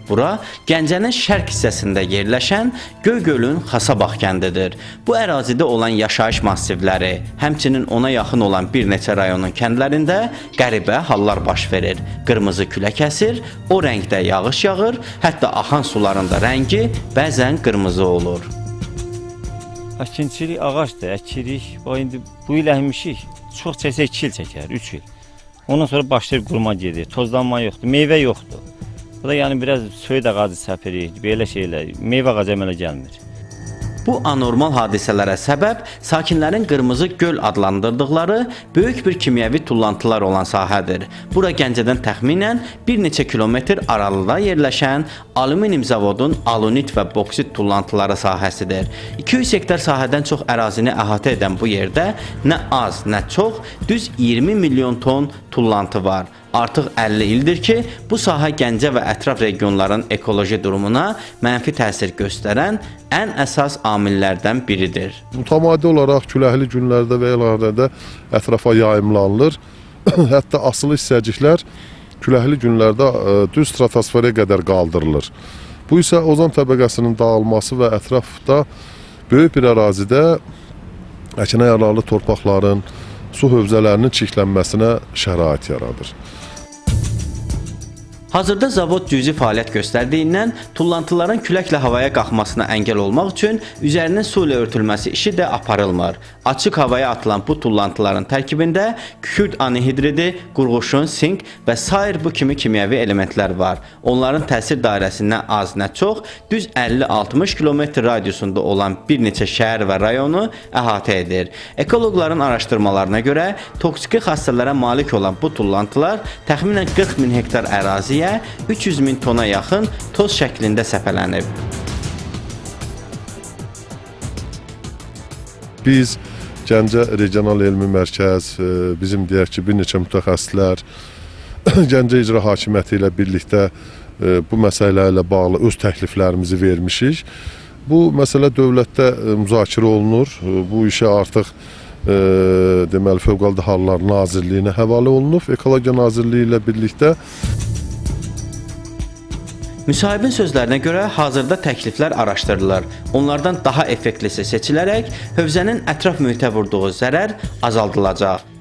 Bura Gəncənin şərq hissəsində yerləşən Göygölün Xasabağ kəndidir. Bu ərazidə olan yaşayış massivləri, həmçinin ona yaxın olan bir neçə rayonun kəndlərində qəribə hallar baş verir. Qırmızı külək əsir, o rəngdə yağış yağır, hətta axan suların da rəngi bəzən qırmızı olur. Əkinçilik ağaçdır, əkirik. İndi bu il əkmişik, çox çəksə 2 il çəkər, 3 il. Ondan sonra başlayır quruma gedir, tozlanma yoxdur, meyvə yoxdur. Bu da yəni biraz söyüd ağacı səpirik, belə şeylər, meyvə ağacı əmələ gəlmir. Bu anormal hadisələrə səbəb sakinlərin Qırmızı Göl adlandırdıqları böyük bir kimyəvi tullantılar olan sahədir. Bura Gəncədən təxminən bir neçə kilometr aralıda yerləşən alüminium zavodun alunit və boksit tullantıları sahəsidir. 200 hektar sahədən çox ərazini əhatə edən bu yerdə nə az, nə çox, düz 20 milyon ton tullantı var. Artıq 50 ildir ki, bu sahə Gəncə və ətraf regionların ekoloji durumuna mənfi təsir göstərən ən əsas amillərdən biridir. Mütəmadi olaraq küləkli günlərdə və elələrdə ətrafa yayımlanılır. Hətta asılı hissəciklər küləkli günlərdə düz stratosferə qədər qaldırılır. Bu isə ozon təbəqəsinin dağılması və ətrafda böyük bir ərazidə əkinə yararlı torpaqların, su hövzələrinin çirklənməsinə şərait yaradır. Hazırda zavod cüzi fəaliyyət göstərdiyindən tullantıların küləklə havaya qalxmasına əngəl olmaq üçün üzərinin su ilə örtülməsi işi də aparılmır. Açıq havaya atılan bu tullantıların tərkibində kükürt anhidridi, qurğuşun, sink və sair bu kimi kimyəvi elementlər var. Onların təsir dairəsi nə az, nə çox, düz 50-60 kilometr radiusunda olan bir neçə şəhər və rayonu əhatə edir. Ekoloqların araşdırmalarına görə toksiki xassələrə malik olan bu tullantılar təxminən 40 min hektar əraziyə 300 min tona yaxın toz şəklində səpələnib. Biz Gəncə Regional Elmi Mərkəz, bizim deyək ki, bir neçə mütəxəssislər Gəncə İcra Hakimiyyəti ilə birlikdə bu məsələ ilə bağlı öz təkliflərimizi vermişik. Bu məsələ dövlətdə müzakirə olunur. Bu işə artıq deməli Fövqəladə Hallar Nazirliyinə həvalə olunub. Ekologiya Nazirliyi ilə birlikdə Müsahibin sözlərinə görə hazırda təkliflər araşdırılır. Onlardan daha effektlisi seçilərək hövzənin ətraf mühitə vurduğu zərər azaldılacaq.